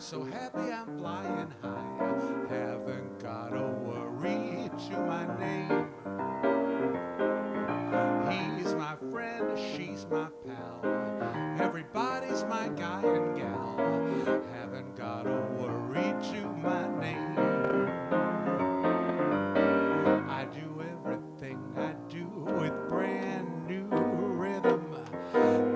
so happy I'm flying high. Haven't got a worry to my name. He's my friend, she's my pal. Everybody's my guy and gal. Haven't got a worry to my name. I do everything I do with brand new rhythm.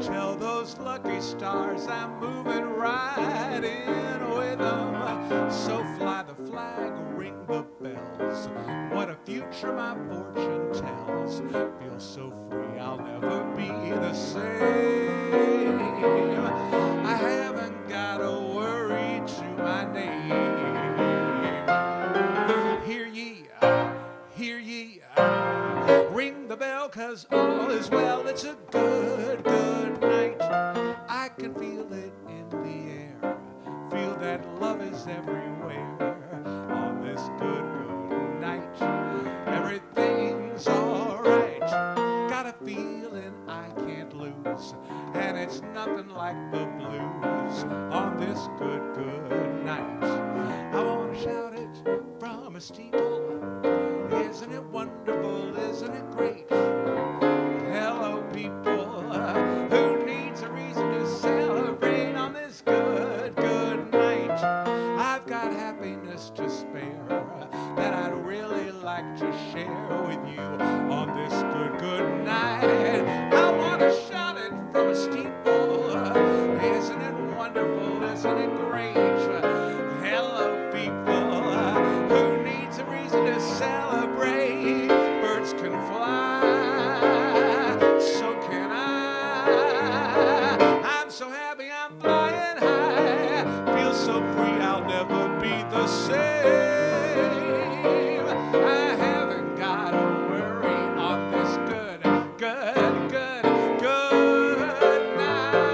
Tell those lucky stars I'm moving right in with them. So fly the flag, ring the bells. What a future my fortune tells. Feel so free, I'll never be the same. I haven't got a worry to my name. Hear ye, ring the bell, 'cause all is well. It's a good, good night. I can feel it in the air. Feel that love is everywhere on this good, good night. Everything's alright. Got a feeling I can't lose, and it's nothing like the blues on this good, good night. I want to shout it from a steeple. Isn't it wonderful? Isn't it great? Hello, people. Who needs a reason to celebrate on this good, good night? I've got happiness to spare that I'd really like to share with you on this good, good night. I want to shout it from a steeple. Isn't it wonderful? Isn't it great? Hello, people. Who needs a reason to celebrate? Birds can fly, so can I. I'm so happy I'm flying high. Feel so free, I'll never be the same. I haven't got a worry on this good, good, good, good night.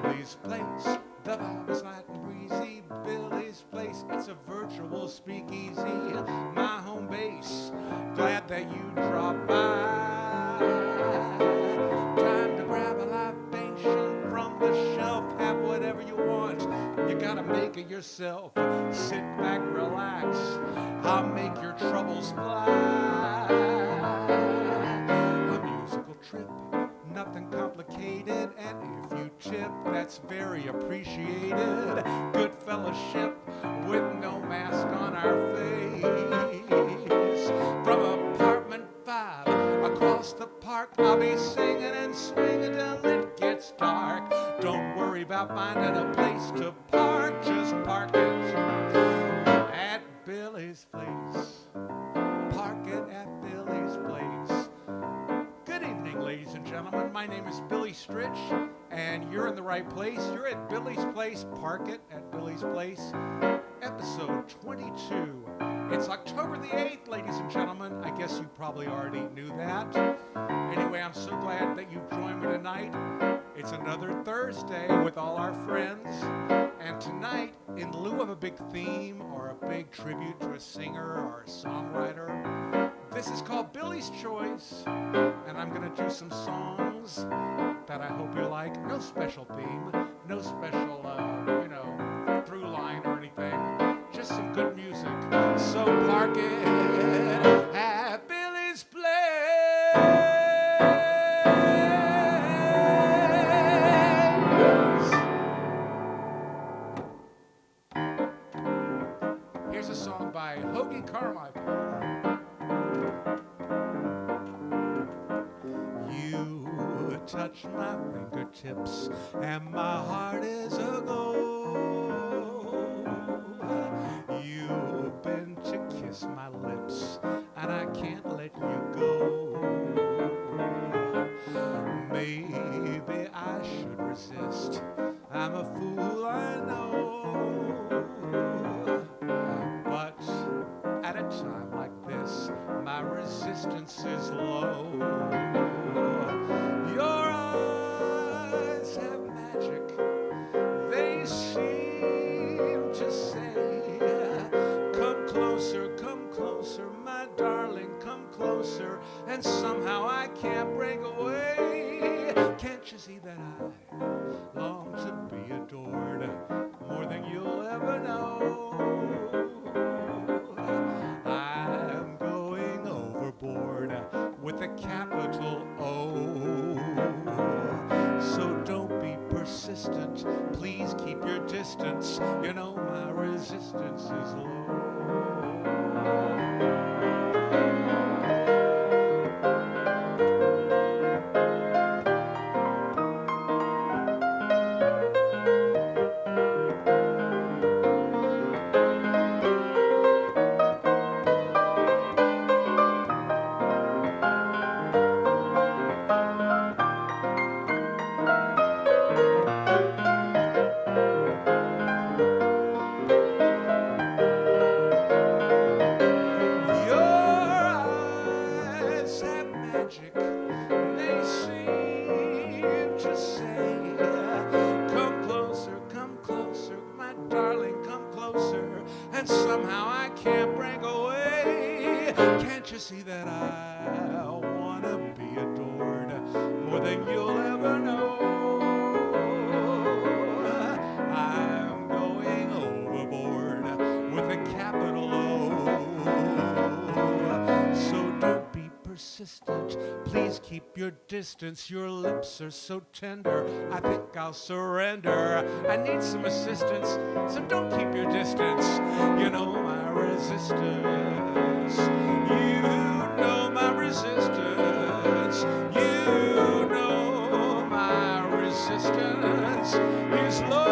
Billy's Place, the vibe is light and breezy. Billy's Place, it's a virtual speakeasy. My home base, glad that you dropped by. Time to grab a libation from the shelf. Have whatever you want, you gotta make it yourself. Sit back, relax, I'll make your troubles fly. A musical trip, nothing complicated, and if you tip, that's very appreciated. Good fellowship with no mask on our face. From apartment 5 across the park, I'll be singing and swinging till it gets dark. Don't worry about finding a place to park, just park it at Billy's Place. Park it at Billy's Place. Good evening, ladies and gentlemen. My name is Billy Stritch, and you're in the right place. You're at Billy's Place. Park it at Billy's Place. Episode 22. It's October the 8th, ladies and gentlemen. I guess you probably already knew that. Anyway, I'm so glad that you've joined me tonight. It's another Thursday with all our friends. And tonight, in lieu of a big theme or a big tribute to a singer or a songwriter, this is called Billy's Choice, and I'm going to do some songs that I hope you like. No special theme, no special, through line or anything. Just some good music. So park it at Billy's Place. Here's a song by Hoagie Carmichael. Touch my fingertips and my heart is aglow. You've been to kiss my lips and I can't let you go. Maybe I should resist. I'm a fool, I know. But at a time like this, my resistance is low. Your eyes have magic. They seem to say, come closer, my darling, come closer. And somehow I can't break away. you see that I long to be adored more than you'll ever know? I'm going overboard with a capital O. So don't be persistent, please keep your distance. You know my resistance is low. See that I want to be adored more than you'll ever know. I'm going overboard with a capital O. So don't be persistent, please keep your distance. Your lips are so tender, I think I'll surrender. I need some assistance, so don't keep your distance. You know my resistance. You know my resistance. You know my resistance is low.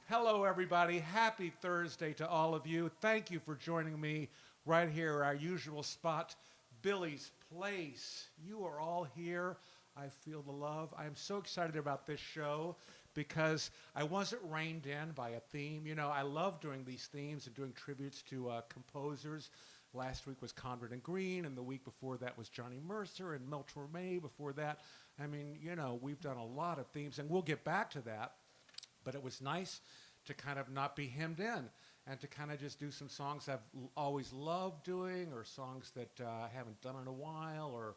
Hello, everybody. Happy Thursday to all of you. Thank you for joining me right here, our usual spot, Billy's Place. You are all here. I feel the love. I'm so excited about this show because I wasn't reined in by a theme. You know, I love doing these themes and doing tributes to composers. Last week was Conrad and Green, and the week before that was Johnny Mercer and Mel Torme before that. I mean, you know, we've done a lot of themes, and we'll get back to that. But it was nice to kind of not be hemmed in and to kind of just do some songs I've always loved doing, or songs that I haven't done in a while, or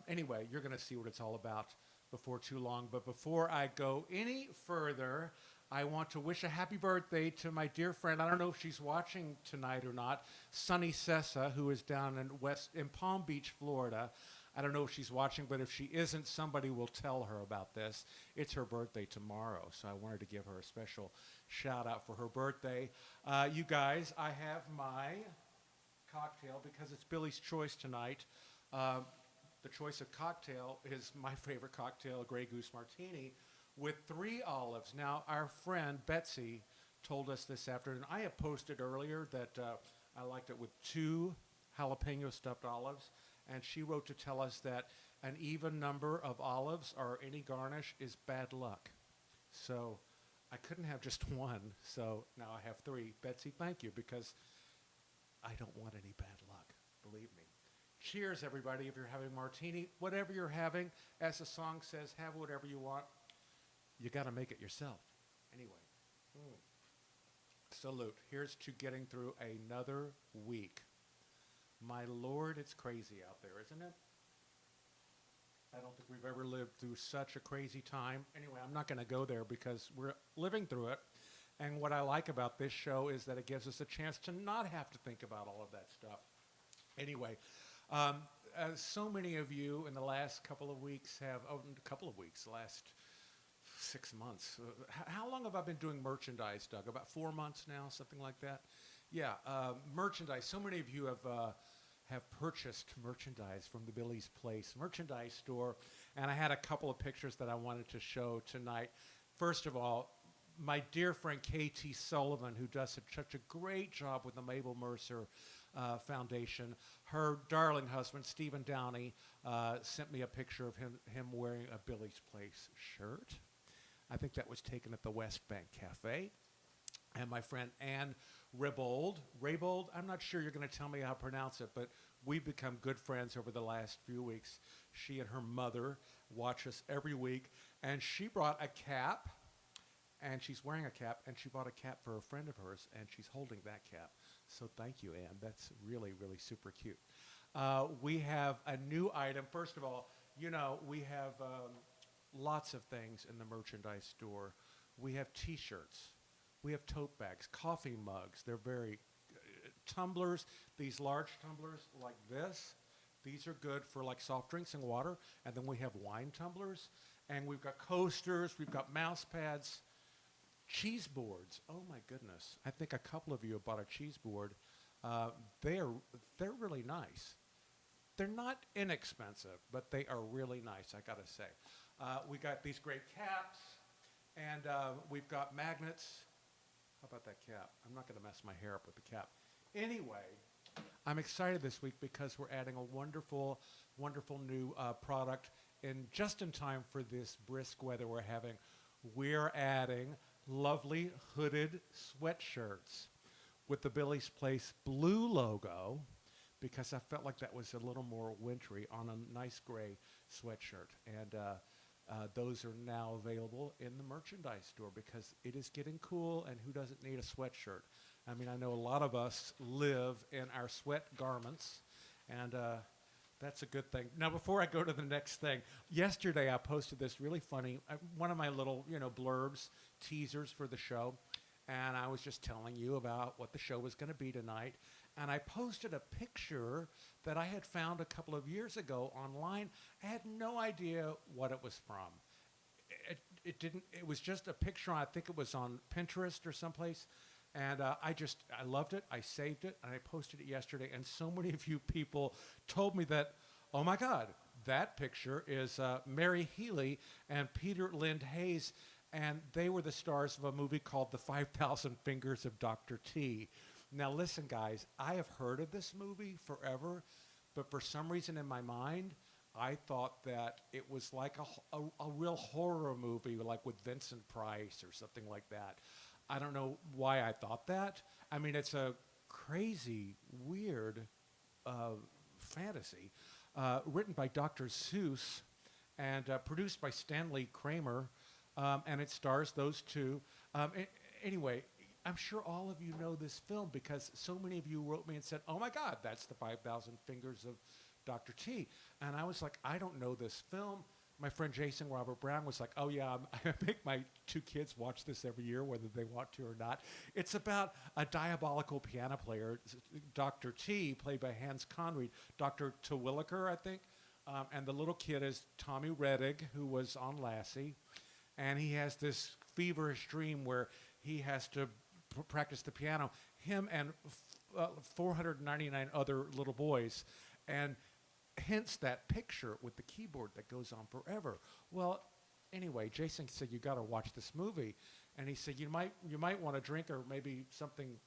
anyway, you're going to see what it's all about before too long. But before I go any further, I want to wish a happy birthday to my dear friend. I don't know if she's watching tonight or not, Sunny Sessa, who is down in Palm Beach, Florida. I don't know if she's watching, but if she isn't, somebody will tell her about this. It's her birthday tomorrow, so I wanted to give her a special shout out for her birthday. You guys, I have my cocktail because it's Billy's choice tonight. The choice of cocktail is my favorite cocktail, a Grey Goose Martini, with 3 olives. Now, our friend Betsy told us this afternoon. I have posted earlier that I liked it with 2 jalapeno stuffed olives, and she wrote to tell us that an even number of olives or any garnish is bad luck. So I couldn't have just 1, so now I have 3. Betsy, thank you, because I don't want any bad luck, believe me. Cheers, everybody, if you're having martini. Whatever you're having, as the song says, have whatever you want. You got to make it yourself. Anyway, salute. Here's to getting through another week. My Lord, it's crazy out there, isn't it? I don't think we've ever lived through such a crazy time. Anyway, I'm not going to go there because we're living through it. And what I like about this show is that it gives us a chance to not have to think about all of that stuff. Anyway, so many of you in the last couple of weeks last 6 months. How long have I been doing merchandise, Doug? About 4 months now, something like that? Yeah, merchandise. So many of you have purchased merchandise from the Billy's Place merchandise store, and I had a couple of pictures that I wanted to show tonight. First of all, my dear friend K.T. Sullivan, who does such a great job with the Mabel Mercer Foundation, her darling husband, Stephen Downey, sent me a picture of him wearing a Billy's Place shirt. I think that was taken at the West Bank Cafe. And my friend Ann Raybould, I'm not sure you're going to tell me how to pronounce it, but we've become good friends over the last few weeks. She and her mother watch us every week, and she brought a cap and she's wearing a cap, and she bought a cap for a friend of hers, and she's holding that cap. So thank you, Anne. That's really, really super cute. We have a new item. First of all, you know, we have lots of things in the merchandise store. We have T-shirts. We have tote bags, coffee mugs. They're very tumblers. These large tumblers like this. These are good for like soft drinks and water. And then we have wine tumblers. And we've got coasters. We've got mouse pads. Cheese boards. Oh my goodness. I think a couple of you have bought a cheese board. They're really nice. They're not inexpensive, but they are really nice, I gotta say. We got these great caps, and we've got magnets. How about that cap? I'm not gonna mess my hair up with the cap. Anyway, I'm excited this week because we're adding a wonderful, wonderful new product just in time for this brisk weather we're having. We're adding lovely hooded sweatshirts with the Billy's Place blue logo, because I felt like that was a little more wintry on a nice gray sweatshirt. And those are now available in the merchandise store because it is getting cool, and who doesn't need a sweatshirt? I mean, I know a lot of us live in our sweat garments, and that's a good thing. Now, before I go to the next thing, yesterday I posted this really funny, one of my little, blurbs, teasers for the show, and I was just telling you about what the show was going to be tonight. And I posted a picture that I had found a couple of years ago online. I had no idea what it was from. It was just a picture, I think it was on Pinterest or someplace. And I loved it. I saved it, and I posted it yesterday. And so many of you people told me that, oh my God, that picture is Mary Healy and Peter Lind Hayes. And they were the stars of a movie called The 5,000 Fingers of Dr. T. Now listen, guys, I have heard of this movie forever, but for some reason in my mind, I thought that it was like a real horror movie, like with Vincent Price or something like that. I don't know why I thought that. I mean, it's a crazy, weird fantasy written by Dr. Seuss and produced by Stanley Kramer, and it stars those two. Anyway, I'm sure all of you know this film because so many of you wrote me and said, oh my God, that's the 5,000 Fingers of Dr. T. And I was like, I don't know this film. My friend Jason Robert Brown was like, oh yeah, I make my two kids watch this every year, whether they want to or not. It's about a diabolical piano player, Dr. T, played by Hans Conried, Dr. Terwilliger, I think. And the little kid is Tommy Rettig, who was on Lassie. And he has this feverish dream where he has to practice the piano, him and 499 other little boys, and hence that picture with the keyboard that goes on forever. Well, anyway, Jason said, you got to watch this movie, and he said you might want a drink or maybe something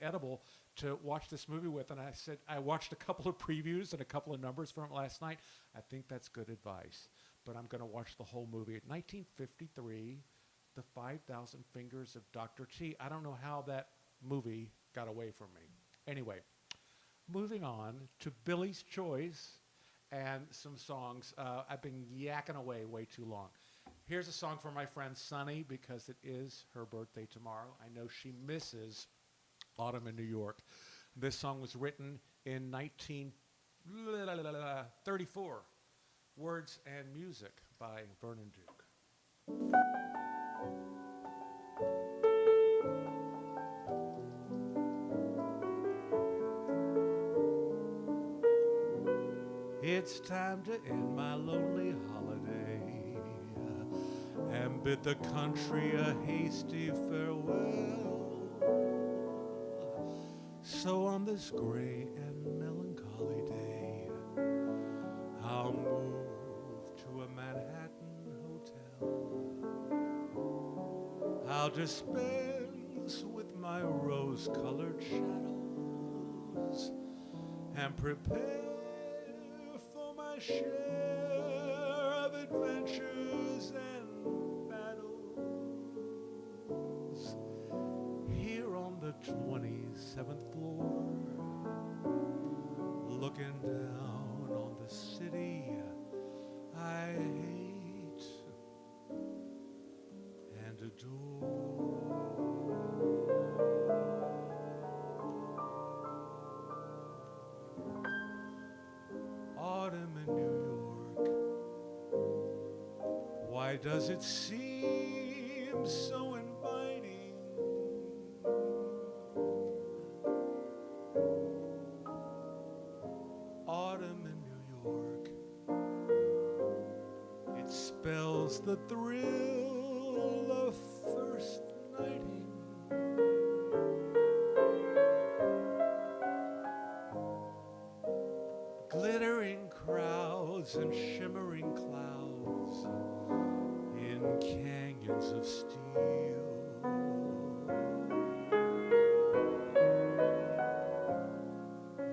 edible to watch this movie with. And I said, I watched a couple of previews and a couple of numbers from it last night. I think that's good advice, but I'm going to watch the whole movie. 1953. The 5,000 Fingers of Dr. T. I don't know how that movie got away from me. Anyway, moving on to Billy's Choice and some songs. I've been yakking away way too long. Here's a song for my friend Sunny because it is her birthday tomorrow. I know she misses autumn in New York. This song was written in 1934. Words and music by Vernon Duke. It's time to end my lonely holiday and bid the country a hasty farewell. So on this gray and melancholy day, I'll move to a Manhattan hotel. I'll dispense with my rose-colored shadows and prepare for my share of adventures and battles. Here on the 27th floor, looking down on the city I hate and adore. does it seem so inviting? Autumn in New York, it spells the thrill of first nighting. Glittering crowds and shimmering clouds in canyons of steel.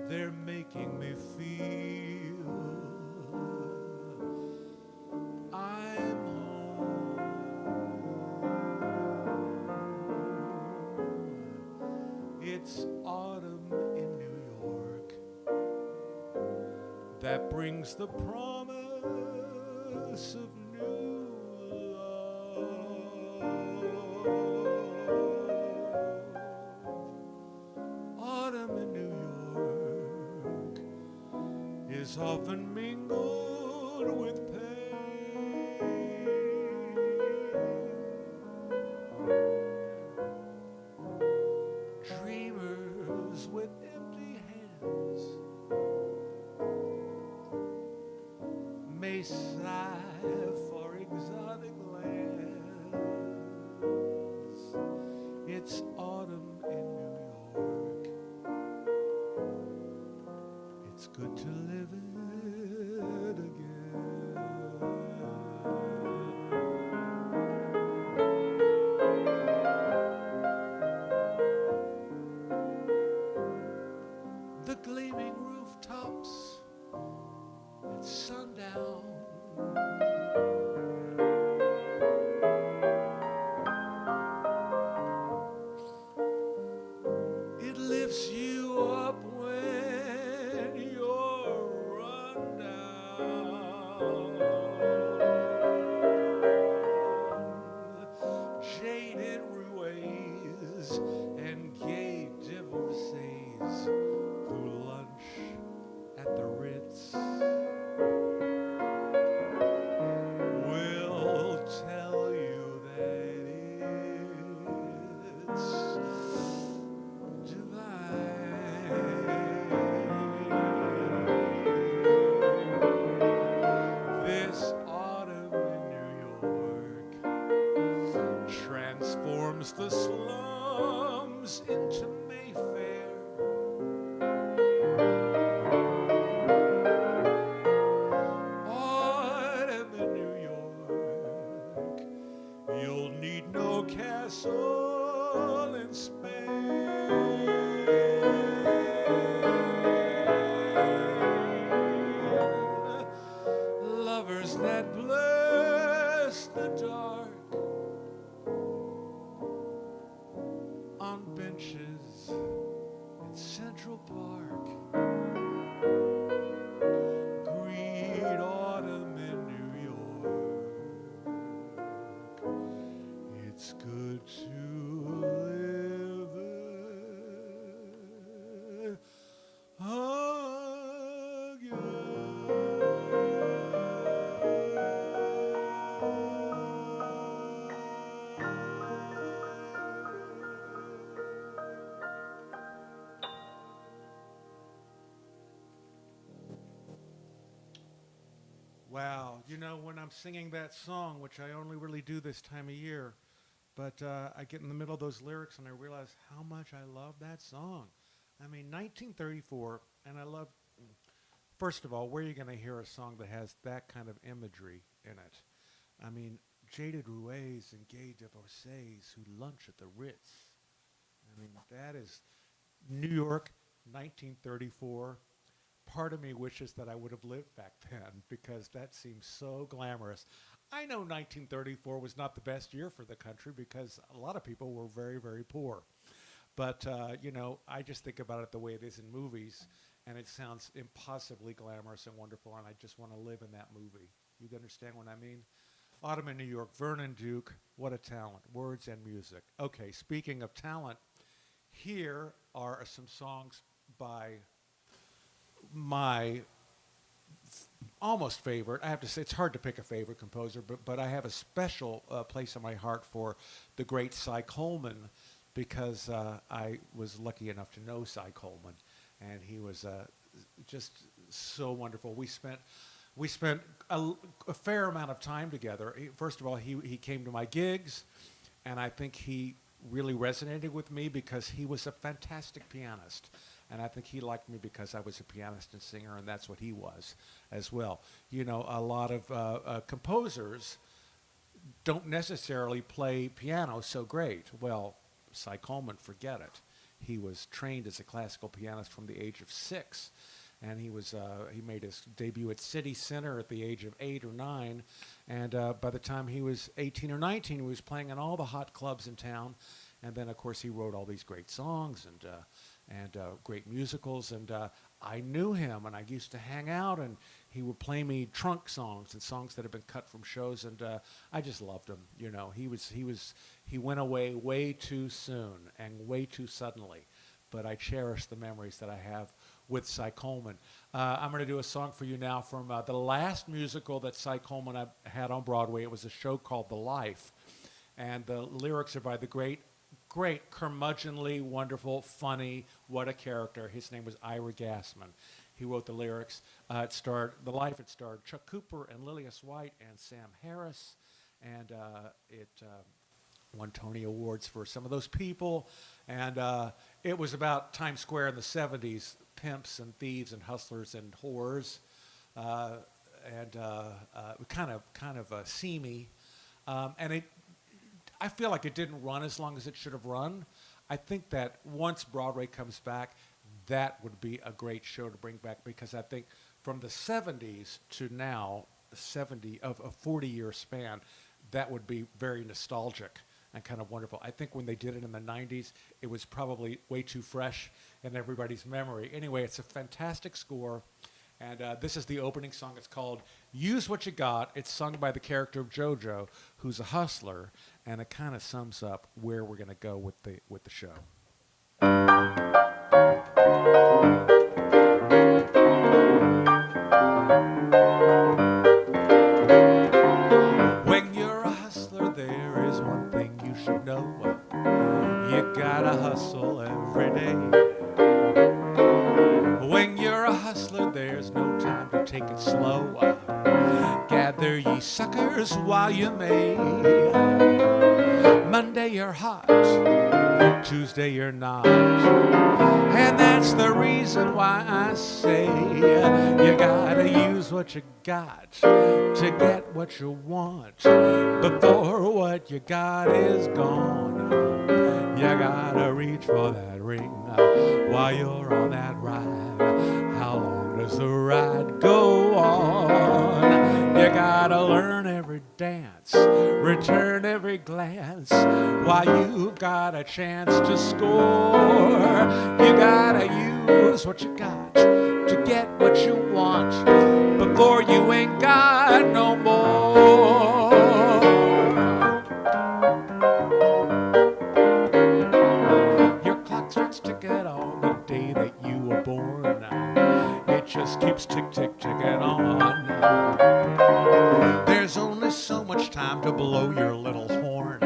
They're making me feel I'm home. It's autumn in New York that brings the promise of new love. Autumn in New York is often mingled with pain. Dreamers with empty hands may sigh for exotic lands. It's autumn in New York. It's good to live it again. The gleaming rooftops at sundown, it lifts you up when you're run down. Jaded roués and gay divorcees who lunch at the Ritz will tell you that it's divine. This autumn in New York transforms the slums into Mayfair. Autumn in New York, you'll need no castle in Spain. Lovers that bless the dark on benches in Central Park greet autumn in New York. It's good to live it Wow, you know, when I'm singing that song, which I only really do this time of year, but I get in the middle of those lyrics and I realize how much I love that song. I mean, 1934, and I love, first of all, where are you going to hear a song that has that kind of imagery in it? I mean, jaded roués and gay divorcees who lunch at the Ritz. I mean, that is New York, 1934. Part of me wishes that I would have lived back then because that seems so glamorous. I know 1934 was not the best year for the country because a lot of people were very, very poor. But, you know, I just think about it the way it is in movies, and it sounds impossibly glamorous and wonderful, and I just want to live in that movie. You understand what I mean? Autumn in New York, Vernon Duke, what a talent, words and music. Okay, speaking of talent, here are some songs by my almost favorite. I have to say it's hard to pick a favorite composer, but I have a special place in my heart for the great Cy Coleman because I was lucky enough to know Cy Coleman, and he was just so wonderful. We spent a fair amount of time together. First of all, he came to my gigs, and I think he really resonated with me because he was a fantastic pianist. And I think he liked me because I was a pianist and singer, and that's what he was as well. You know, a lot of composers don't necessarily play piano so great. Well, Cy Coleman, forget it. He was trained as a classical pianist from the age of 6, and he made his debut at City Center at the age of 8 or 9, and by the time he was 18 or 19, he was playing in all the hot clubs in town, and then, of course, he wrote all these great songs and great musicals, and I knew him, and I used to hang out, and he would play me trunk songs and songs that had been cut from shows, and I just loved him. You know, he went away way too soon and way too suddenly, but I cherish the memories that I have with Cy Coleman. I'm going to do a song for you now from the last musical that Cy Coleman had on Broadway. It was a show called The Life, and the lyrics are by the great, curmudgeonly, wonderful, funny, what a character. His name was Ira Gassman. He wrote the lyrics. It starred Chuck Cooper and Lillias White and Sam Harris, and it won Tony Awards for some of those people. And it was about Times Square in the 70s, pimps and thieves and hustlers and whores, and kind of seamy. And I feel like it didn't run as long as it should have run. I think that once Broadway comes back, that would be a great show to bring back, because I think from the 70s to now, a 40-year span, that would be very nostalgic and kind of wonderful. I think when they did it in the 90s, it was probably way too fresh in everybody's memory. Anyway, it's a fantastic score. And this is the opening song. It's called Use What You Got. It's sung by the character of JoJo, who's a hustler, and it kind of sums up where we're going to go with the show. When you're a hustler, there is one thing you should know. You gotta hustle every day. When you're a hustler, there's no time to take it slow. Gather ye suckers while you may. Monday you're hot, Tuesday you're not. And that's the reason why I say you gotta use what you got to get what you want before what you got is gone. You gotta reach for that ring while you're on that ride. How long does the ride go on? You gotta learn every dance, return every glance while you've got a chance to score. You gotta use what you got to get what you want before you ain't got no more. Your clock starts ticking on the day that you were born. It just keeps ticking on. There's only so much time to blow your little horn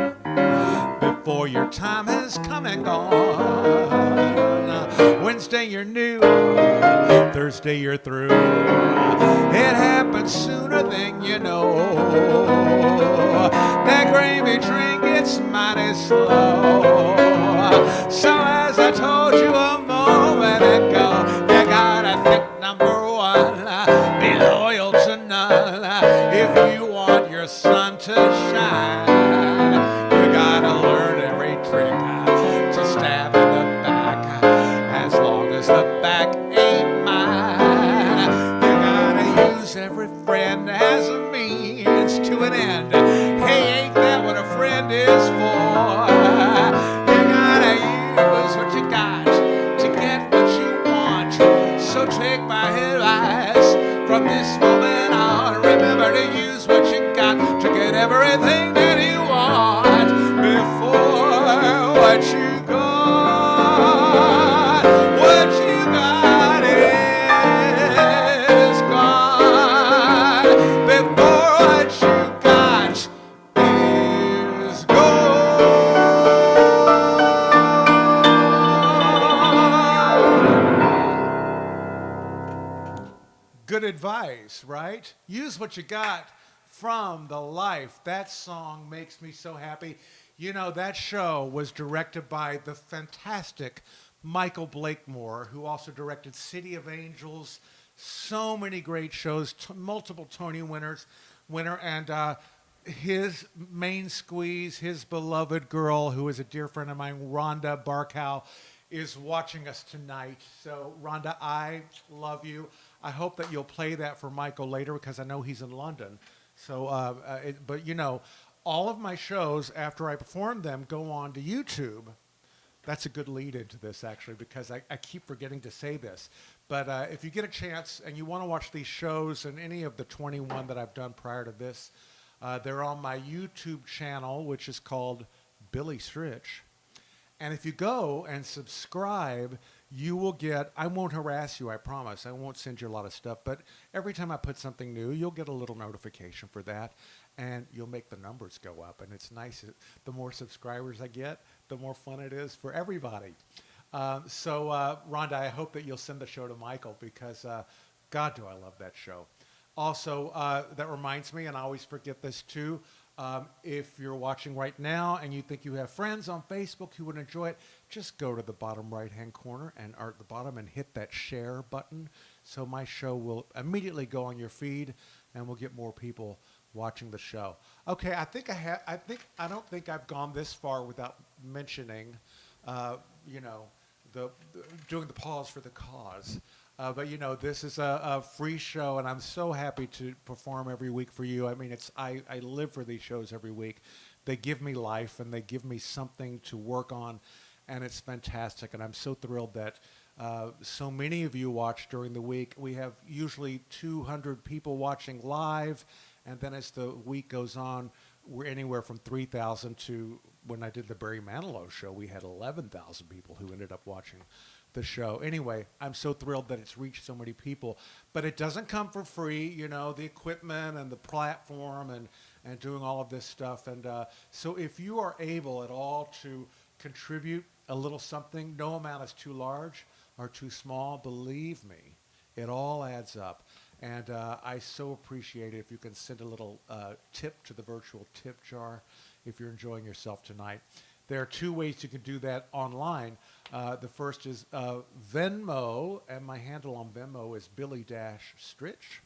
before your time has come and gone. Wednesday you're new, Thursday you're through. It happens sooner than you know. That gravy train gets mighty slow. So as I told you a moment ago, you gotta think number one, be loyal to none. If you want your sun to shine, you gotta learn every trick to stab in the back, as long as the back ain't mine. You gotta use every friend as a means to an end. Hey, ain't that what a friend is for? You gotta use what you got to get what you want. So take my advice from this moment on. Remember to use what you got to get everything that you want before what you got is gone. good advice, right? Use what you got from the life. That song makes me so happy. You know, that show was directed by the fantastic Michael Blakemore, who also directed City of Angels, so many great shows, multiple Tony winner, and his main squeeze, his beloved girl, who is a dear friend of mine, Rhonda Barkow, is watching us tonight. So, Rhonda, I love you. I hope that you'll play that for Michael later because I know he's in London. So, but you know, all of my shows, after I perform them, go on to YouTube. That's a good lead into this, actually, because I keep forgetting to say this. But if you get a chance and you want to watch these shows and any of the 21 that I've done prior to this, they're on my YouTube channel, which is called Billy Stritch. And if you go and subscribe, you will get, I won't harass you, I promise. I won't send you a lot of stuff. But every time I put something new, you'll get a little notification for that. And you'll make the numbers go up. And it's nice. The more subscribers I get, the more fun it is for everybody. Rhonda, I hope that you'll send the show to Michael because, God, do I love that show. Also, that reminds me, and I always forget this too, if you're watching right now and you think you have friends on Facebook who would enjoy it, just go to the bottom right-hand corner and or at the bottom and hit that share button. So my show will immediately go on your feed and we'll get more people watching the show. Okay, I don't think I've gone this far without mentioning, doing the pause for the cause. But you know, this is a free show, and I'm so happy to perform every week for you. I mean, I live for these shows every week. They give me life, and they give me something to work on, and it's fantastic. And I'm so thrilled that so many of you watch during the week. We have usually 200 people watching live, and then as the week goes on, we're anywhere from 3,000 to, when I did the Barry Manilow show, we had 11,000 people who ended up watching the show. Anyway, I'm so thrilled that it's reached so many people. But it doesn't come for free, you know, the equipment and the platform and doing all of this stuff. And so if you are able at all to contribute a little something, no amount is too large or too small, believe me, it all adds up. And I so appreciate it if you can send a little tip to the virtual tip jar if you're enjoying yourself tonight. There are two ways you can do that online. The first is Venmo, and my handle on Venmo is Billy-Stritch.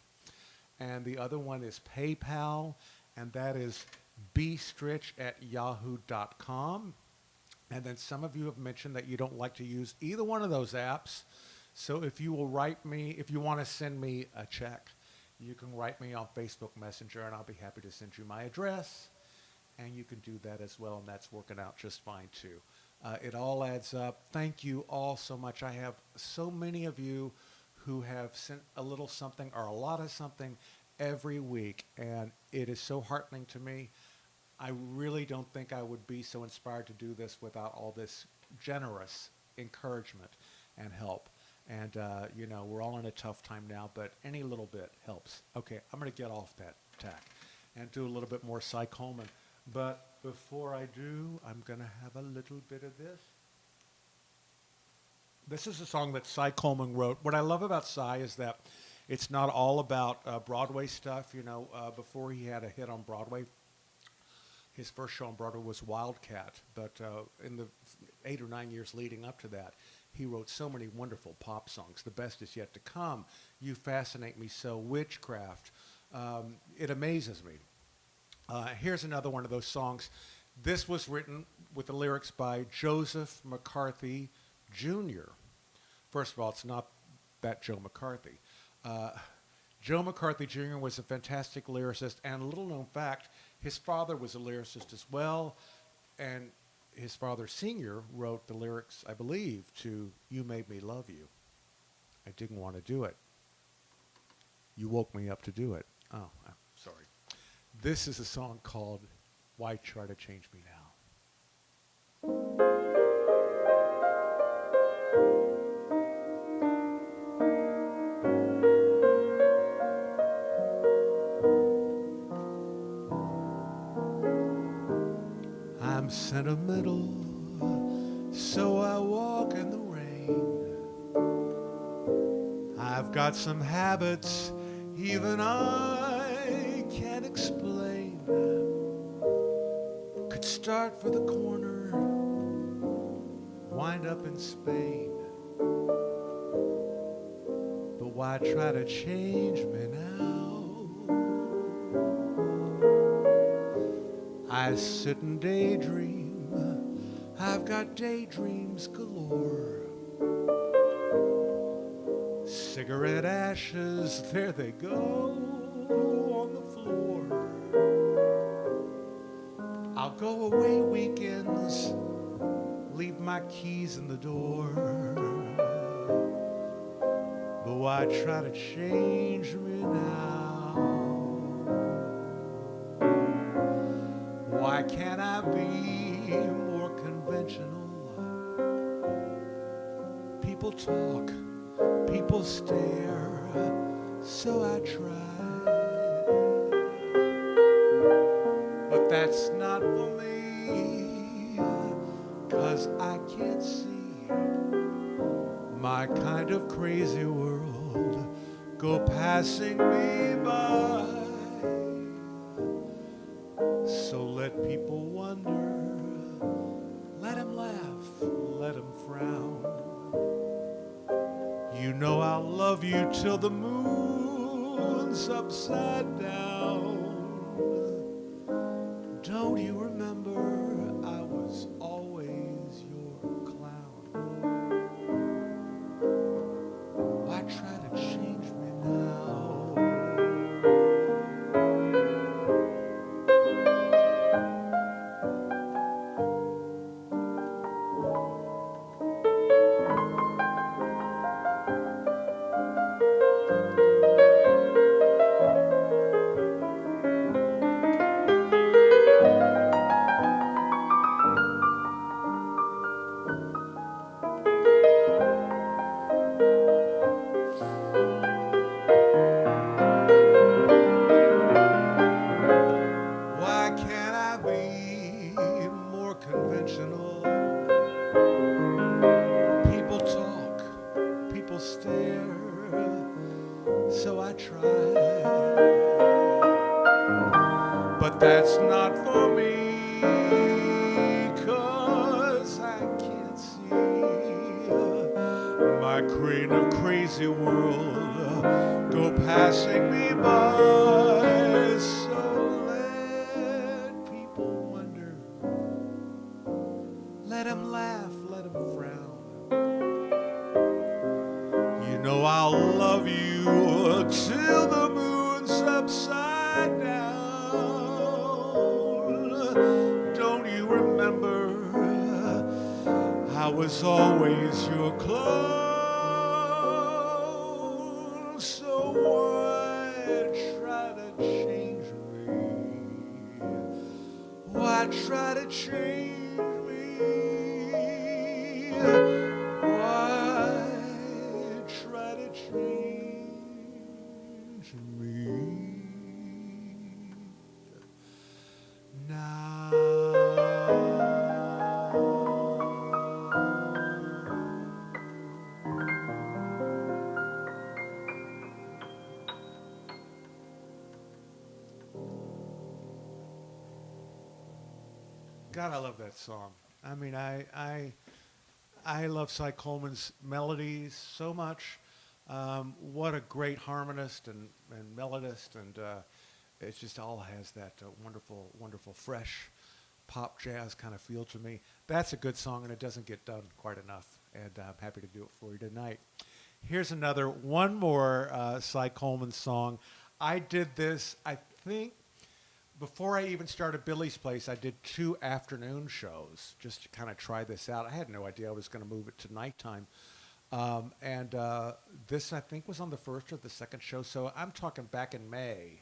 And the other one is PayPal, and that is bstritch@yahoo.com. And then some of you have mentioned that you don't like to use either one of those apps. So if you will write me, if you want to send me a check, you can write me on Facebook Messenger, and I'll be happy to send you my address. And you can do that as well, and that's working out just fine too. It all adds up. Thank you all so much. I have so many of you who have sent a little something or a lot of something every week, and it is so heartening to me. I really don't think I would be so inspired to do this without all this generous encouragement and help. And, you know, we're all in a tough time now, but any little bit helps. Okay, I'm going to get off that tack and do a little bit more Cy Coleman. But before I do, I'm going to have a little bit of this. This is a song that Cy Coleman wrote. What I love about Cy is that it's not all about Broadway stuff. You know, before he had a hit on Broadway, his first show on Broadway was Wildcat. But in the 8 or 9 years leading up to that, he wrote so many wonderful pop songs. The Best Is Yet to Come, You Fascinate Me So, Witchcraft. It amazes me. Here's another one of those songs. This was written with the lyrics by Joseph McCarthy Jr. First of all, it's not that Joe McCarthy. Joe McCarthy Jr. was a fantastic lyricist, and a little known fact, his father was a lyricist as well, and his father, Senior, wrote the lyrics, I believe, to You Made Me Love You. I didn't want to do it. You woke me up to do it. Oh, I'm sorry. This is a song called Why Try to Change Me Now? I'm sentimental, so I walk in the rain. I've got some habits even I can't explain. Could start for the corner, wind up in Spain. But why try to change me now? I sit and daydream, I've got daydreams galore. Cigarette ashes, there they go on the floor. I'll go away weekends, leave my keys in the door. But why try to change me now? Why can't I be more conventional? People talk, people stare, so I try. But that's not for me, 'cause I can't see my kind of crazy world go passing me by. So let people wonder, let them laugh, let them frown. You know I'll love you till the moon's upside down. Don't you remember I was always your clown? Why try to change me now? People talk, people stare, so I try. But that's not for me, 'cause I can't see my crane of crazy world go passing me by. So let people wonder, let them laugh, let them frown. You know I'll love you till the moon's upside down. Don't you remember I was always your clone? So why try to change me? Why try to change me? Why try to change me now? God, I love that song. I mean, I love Cy Coleman's melodies so much. What a great harmonist and melodist, and it just all has that wonderful, wonderful, fresh pop jazz kind of feel to me. That's a good song, and it doesn't get done quite enough, and I'm happy to do it for you tonight. Here's one more Cy Coleman song. I did this, I think, before I even started Billy's Place. I did 2 afternoon shows just to kind of try this out. I had no idea I was going to move it to nighttime. And this, I think, was on the first or the second show, so I'm talking back in May.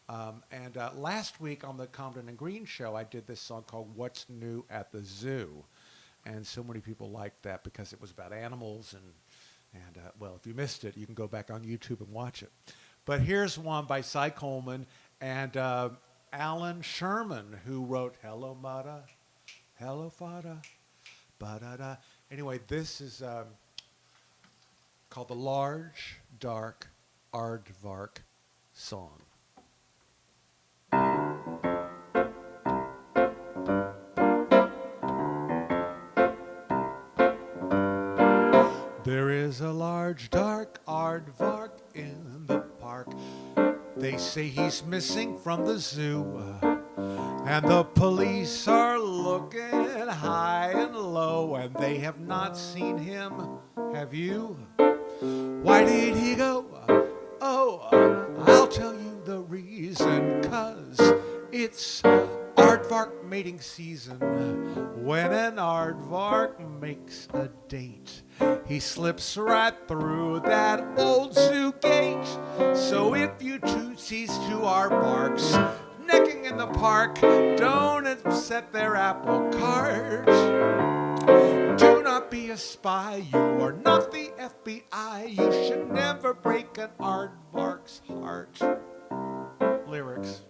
And last week on the Compton and Green show, I did this song called What's New at the Zoo. And so many people liked that because it was about animals. And well, if you missed it, you can go back on YouTube and watch it. But here's one by Cy Coleman and Alan Sherman, who wrote Hello Mata, Hello Fada, Ba-da-da. Anyway, this is called The Large, Dark Aardvark song. There is a large, dark aardvark in the park. They say he's missing from the zoo. And the police are looking high and low, and they have not seen him. Have you? Why did he go? Oh, I'll tell you the reason. 'Cause it's aardvark mating season. When an aardvark makes a date, he slips right through that old zoo gate. So if you sees two aardvarks necking in the park, don't upset their apple cart. Do not be a spy, you are not the FBI. You should never break an aardvark's heart. Lyrics.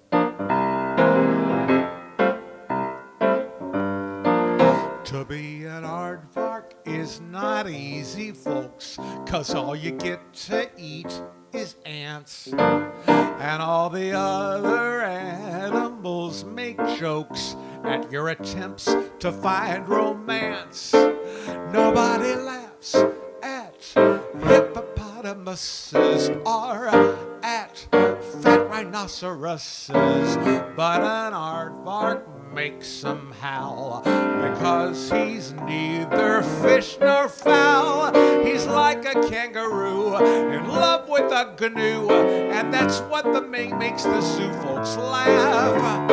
To be an aardvark is not easy, folks, 'cause all you get to eat is ants. And all the other animals make jokes at your attempts to find romance. Nobody laughs at hippopotamuses or at fat rhinoceroses, but an aardvark makes them howl because he's neither fish nor fowl. He's like a kangaroo in love with a gnu, and that's what makes the zoo folks laugh.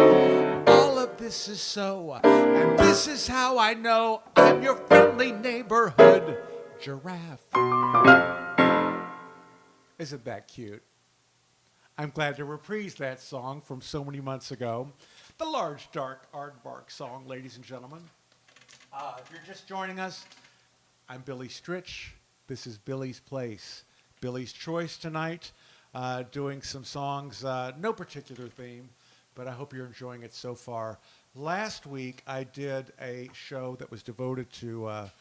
All of this is so, and this is how I know I'm your friendly neighborhood giraffe. Isn't that cute? I'm glad to reprise that song from so many months ago. The large, dark aardvark song, ladies and gentlemen. If you're just joining us, I'm Billy Stritch. This is Billy's Place. Billy's Choice tonight, doing some songs, no particular theme, but I hope you're enjoying it so far. Last week, I did a show that was devoted to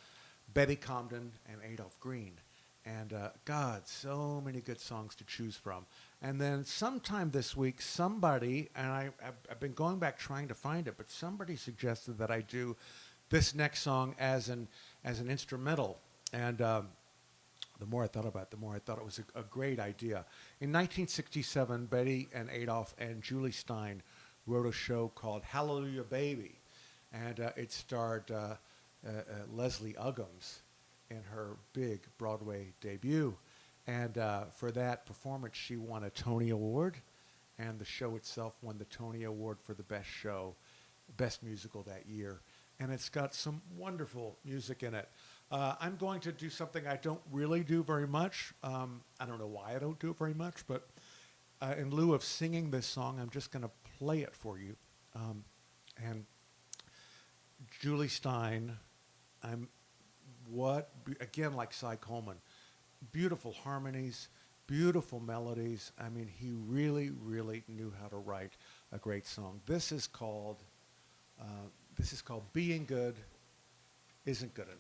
Betty Comden and Adolph Green. And God, so many good songs to choose from. And then sometime this week, somebody, and I've been going back trying to find it, but somebody suggested that I do this next song as an instrumental. And the more I thought about it, the more I thought it was a great idea. In 1967, Betty and Adolph and Julie Stein wrote a show called Hallelujah Baby. And it starred Leslie Uggams in her big Broadway debut. And for that performance, she won a Tony Award, and the show itself won the Tony Award for the best show, best musical that year. And it's got some wonderful music in it. I'm going to do something I don't really do very much. I don't know why I don't do it very much, but in lieu of singing this song, I'm just going to play it for you. And Julie Stein, again, like Cy Coleman, beautiful harmonies, beautiful melodies. I mean, he really, really knew how to write a great song. This is called Being Good Isn't Good Enough.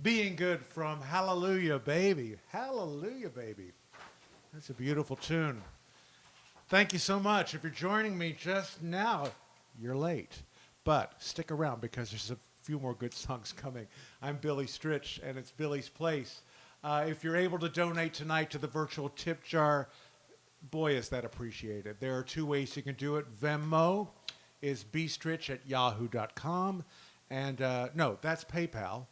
Being Good from Hallelujah, Baby. Hallelujah, Baby. That's a beautiful tune. Thank you so much. If you're joining me just now, you're late. But stick around because there's a few more good songs coming. I'm Billy Stritch, and it's Billy's Place. If you're able to donate tonight to the virtual tip jar, boy, is that appreciated. There are two ways you can do it. Venmo is bstritch@yahoo.com. And no, that's PayPal.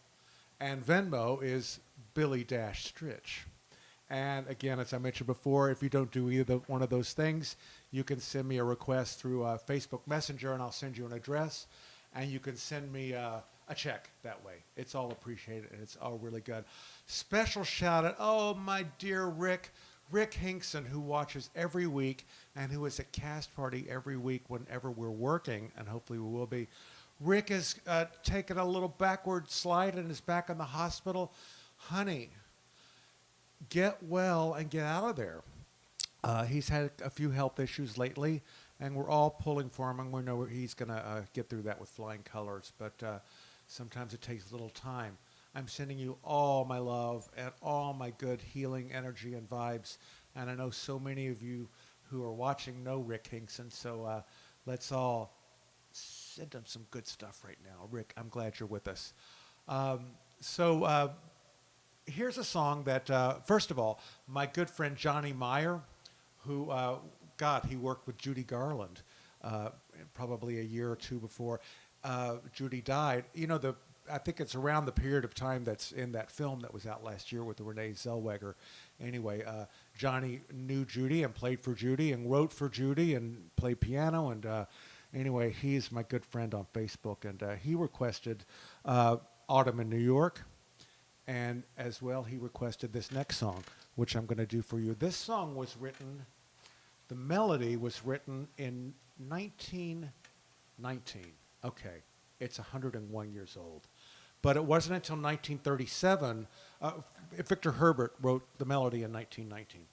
And Venmo is Billy-Stritch. And again, as I mentioned before, if you don't do either one of those things, you can send me a request through Facebook Messenger, and I'll send you an address. And you can send me a check that way. It's all appreciated, and it's all really good. Special shout out, oh, my dear Rick Hinkson, who watches every week and who is at Cast Party every week whenever we're working, and hopefully we will be. Rick has taken a little backward slide and is back in the hospital. Honey, get well and get out of there. He's had a few health issues lately, and we're all pulling for him, and we know he's going to get through that with flying colors, but sometimes it takes a little time. I'm sending you all my love and all my good healing energy and vibes, and I know so many of you who are watching know Rick Hinkson, so let's all send him some good stuff right now. Rick, I'm glad you're with us. Here's a song that, first of all, my good friend Johnny Meyer, who, he worked with Judy Garland probably a year or two before Judy died. You know, I think it's around the period of time that's in that film that was out last year with Renee Zellweger. Anyway, Johnny knew Judy and played for Judy and wrote for Judy and played piano. And anyway, he's my good friend on Facebook. And he requested Autumn in New York. And as well, he requested this next song, which I'm going to do for you. This song was written, the melody was written in 1919. Okay, it's 101 years old. But it wasn't until 1937, Victor Herbert wrote the melody in 1919.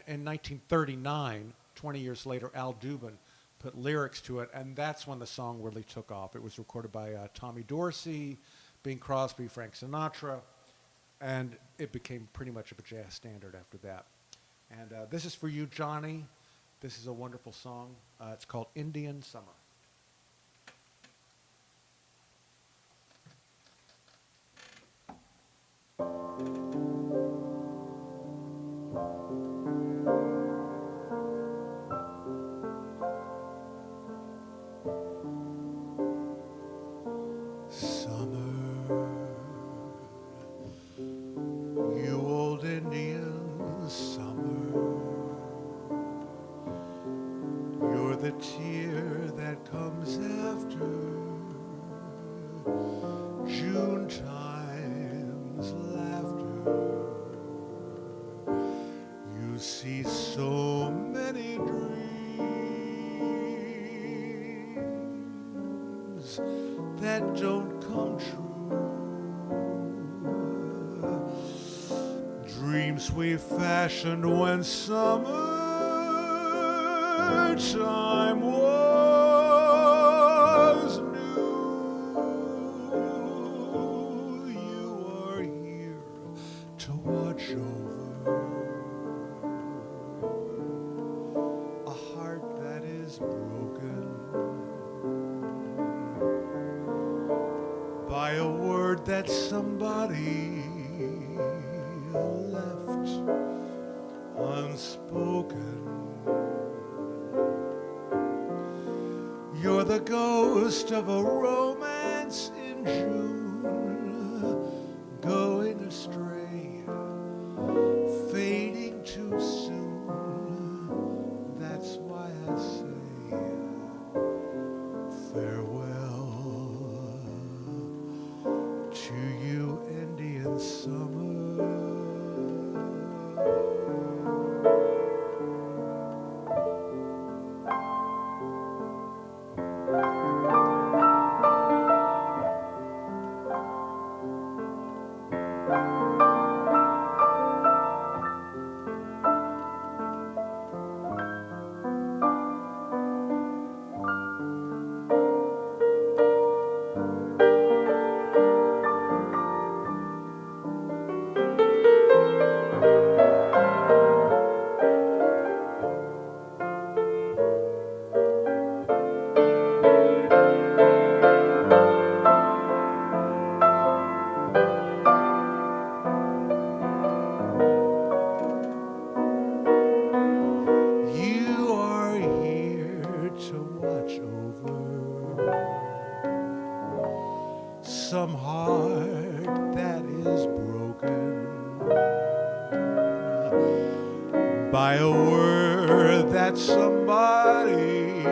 In 1939, 20 years later, Al Dubin put lyrics to it, and that's when the song really took off. It was recorded by Tommy Dorsey, Bing Crosby, Frank Sinatra, and it became pretty much of a jazz standard after that. And this is for you, Johnny. This is a wonderful song. It's called Indian Summer. Tear that comes after June time's laughter. You see so many dreams that don't come true. Dreams we fashioned when summertime was new. You are here to watch over a heart that is broken by a word that somebody left unspoken. You're the ghost of a romance in June, going astray, fading too soon. That's why I say farewell to you, Indian summer. some heart that is broken by a word that somebody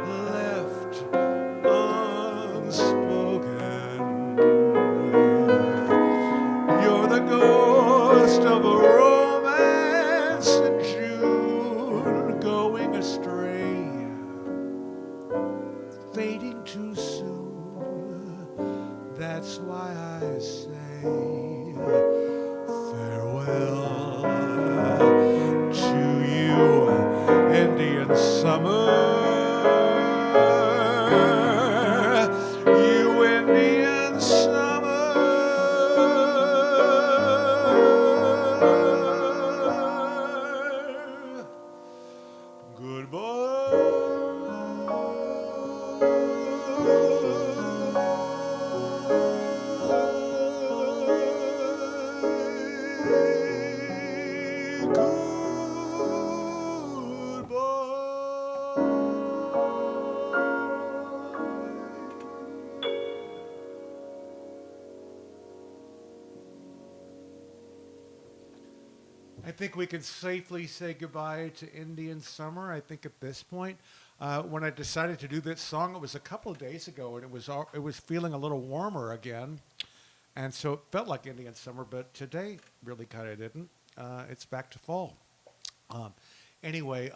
left unspoken. You're the ghost of a romance in June, going astray, fading too soon. That's why I say farewell to you, Indian summer. You Indian summer. I think we can safely say goodbye to Indian Summer. I think at this point, when I decided to do this song, it was a couple of days ago, and it was feeling a little warmer again, and so it felt like Indian Summer. But today, really kind of didn't. It's back to fall. Anyway,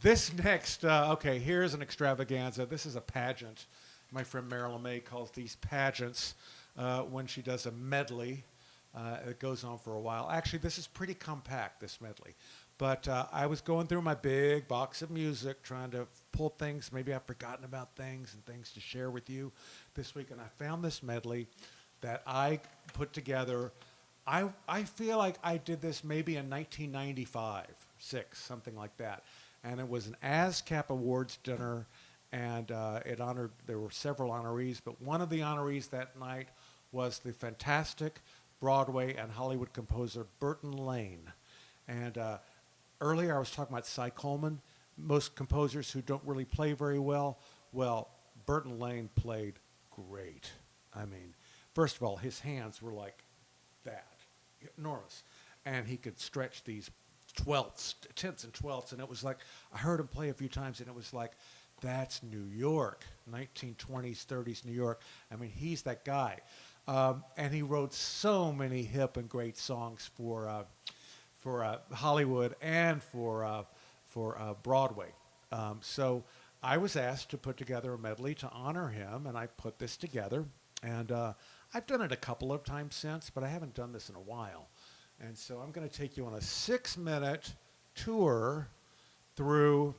this next, okay, here's an extravaganza. This is a pageant. My friend Marilyn May calls these pageants when she does a medley. It goes on for a while. Actually, this is pretty compact, this medley. But I was going through my big box of music, trying to pull things. Maybe I've forgotten about things and things to share with you this week. And I found this medley that I put together. I feel like I did this maybe in 1995, 6, something like that. And it was an ASCAP Awards dinner. And it honored, there were several honorees. But one of the honorees that night was the fantastic Broadway and Hollywood composer Burton Lane. And earlier I was talking about Cy Coleman, most composers who don't really play very well. Well, Burton Lane played great. I mean, first of all, his hands were like that, enormous. And he could stretch these tenths and twelfths, and it was like, I heard him play a few times, and it was like, that's New York, 1920s, 30s New York. I mean, he's that guy. And he wrote so many hip and great songs for Hollywood and for Broadway. So I was asked to put together a medley to honor him, and I put this together. And I've done it a couple of times since, but I haven't done this in a while. And so I'm going to take you on a 6-minute tour through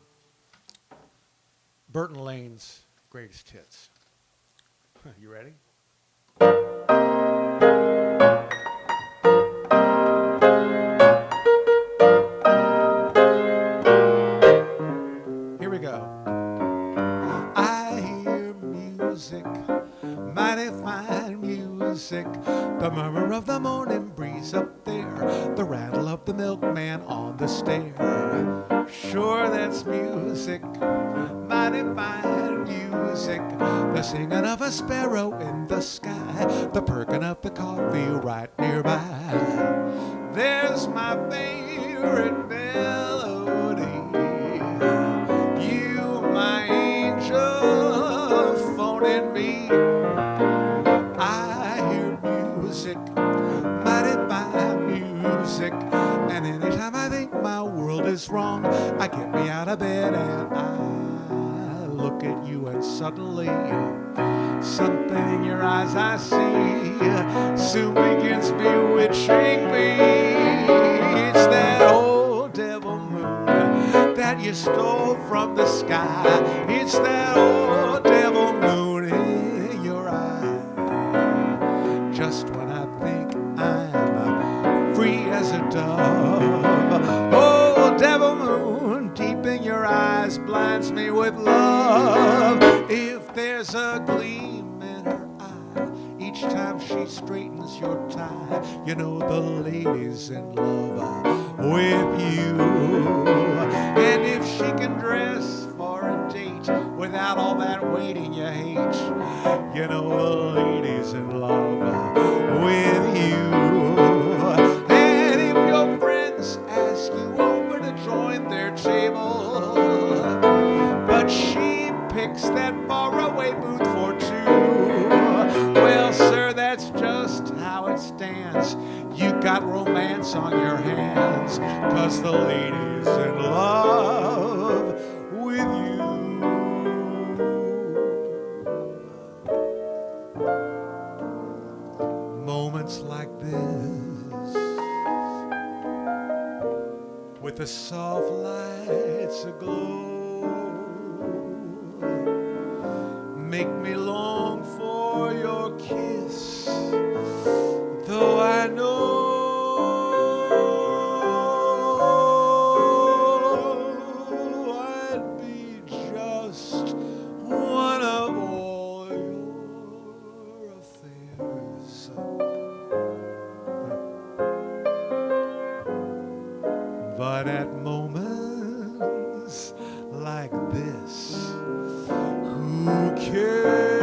Burton Lane's greatest hits. You ready? Here we go. I hear music, mighty fine music, the murmur of the morning breeze up there, the rattle of the milkman on the stair. Sure, that's music, mighty fine music, the singing of a sparrow in the sky, the perking of the coffee right nearby. There's my favorite melody, you, my angel, phoning me. I hear music, mighty fine music, and anytime I think my world is wrong, I get me out of bed and I look at you, and suddenly something in your eyes I see soon begins bewitching me. It's that old devil moon that you stole from the sky. It's that old devil moon in your eye. Just when I think I'm free as a dove, old devil moon deep in your eyes blinds me with love. If there's a gleam in her eye each time she straightens your tie, you know the lady's in love with you. And if she can dress for a date without out all that waiting you hate. You know the lady's in love with you. And if your friends ask you over to join their table, but she picks that faraway booth for two, well, sir, that's just how it stands. You got romance on your hands, 'cause the lady's in love with you. Moments like this, with the soft lights aglow, make me long for your kiss, though I know I'd be just one of all your affairs. But at moments like this, who cares?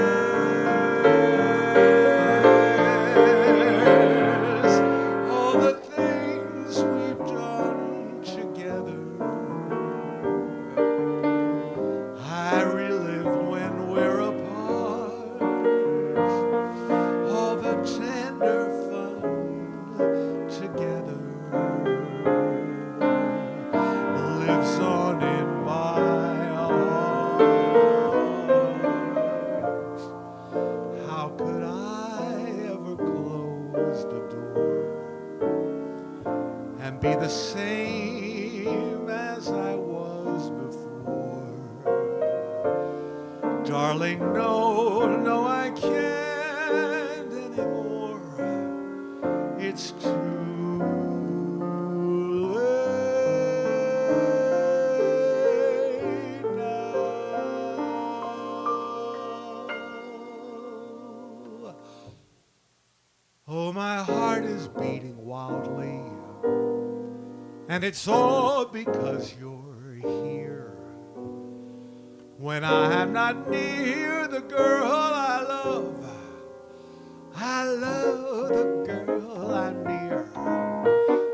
All the things we've done together, I relive when we're apart. All the tender fun together lives on in my heart. How could I ever close the door and be the same as I was before? Darling, no, I can't anymore. It's too late now. Oh, my heart is beating wildly, and it's all because you're here. When I'm not near the girl I love the girl I'm near.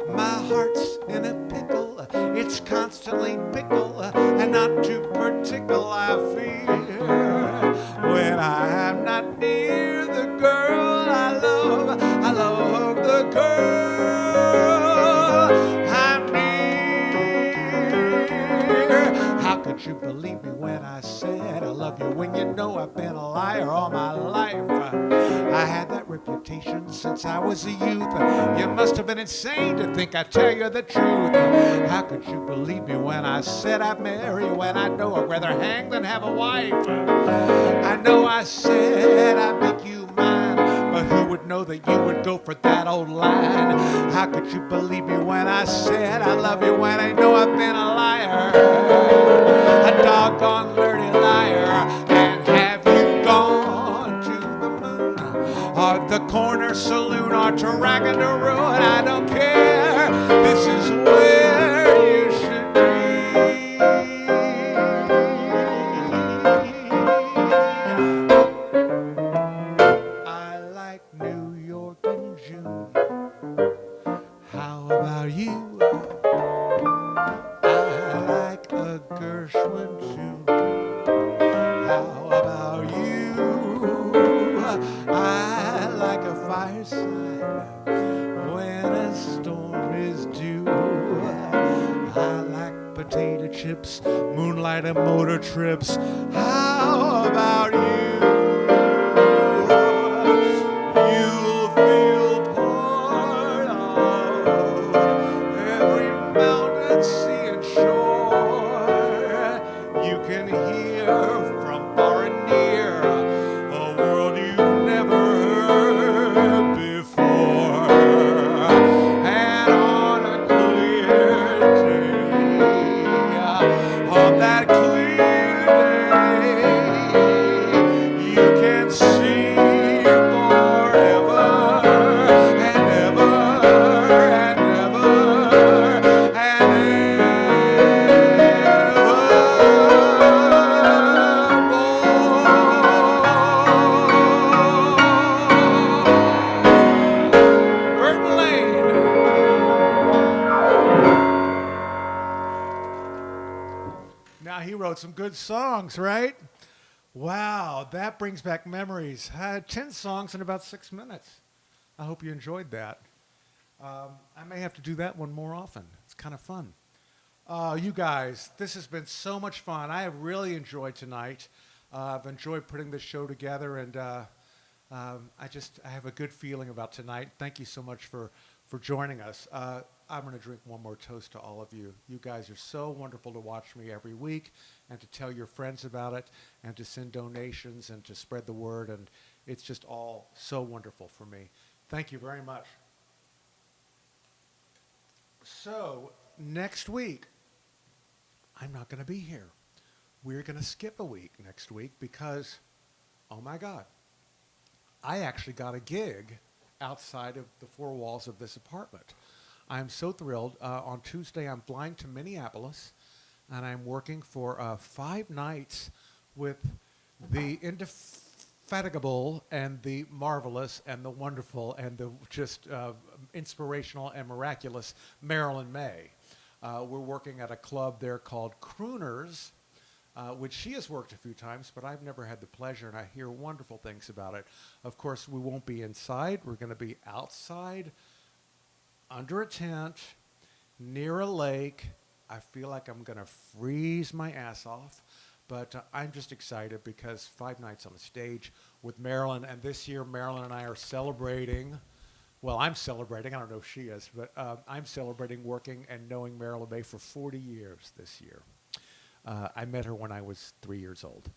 My heart's in a pickle, it's constantly pickle, and not too particular I fear. When I'm not near the girl I love the girl I'm near. How could you believe me when I said I love you when you know I've been a liar all my life? I had that reputation since I was a youth. You must have been insane to think I'd tell you the truth. How could you believe me when I said I'd marry you when I know I'd rather hang than have a wife? I know I said I'd make you mine, but who would know that you would go for that old line? How could you believe me when I said I love you when I know I've been a liar? A doggone dirty liar. And have you gone to the moon or the corner saloon or to Raggandaroo? And I don't care, this is where you should be. I like New York in June. How about you? I like a Gershwin tune. How about you? I like a fireside when a storm is due. I like potato chips, moonlight and motor trips. How about you? You'll feel part of every mountain, sea, and shore. You can hear from far and near a world you've never heard before. And on a clear day, on that clear day, good songs, right? Wow, that brings back memories. 10 songs in about 6 minutes. I hope you enjoyed that. I may have to do that one more often. It's kind of fun. You guys, this has been so much fun. I have really enjoyed tonight. I've enjoyed putting this show together, and I have a good feeling about tonight. Thank you so much for joining us. I'm going to drink one more toast to all of you. You guys are so wonderful to watch me every week and to tell your friends about it and to send donations and to spread the word, and it's just all so wonderful for me. Thank you very much. So, next week, I'm not going to be here. We're going to skip a week next week because, oh my God, I actually got a gig outside of the four walls of this apartment. I'm so thrilled. On Tuesday, I'm flying to Minneapolis, and I'm working for 5 nights with the indefatigable and the marvelous and the wonderful and the just inspirational and miraculous Marilyn May. We're working at a club there called Crooners, which she has worked a few times, but I've never had the pleasure, and I hear wonderful things about it. Of course, we won't be inside. We're going to be outside, under a tent, near a lake. I feel like I'm going to freeze my ass off, but I'm just excited because 5 nights on the stage with Marilyn, and this year Marilyn and I are celebrating. Well, I'm celebrating. I don't know if she is, but I'm celebrating working and knowing Marilyn May for 40 years this year. I met her when I was 3 years old.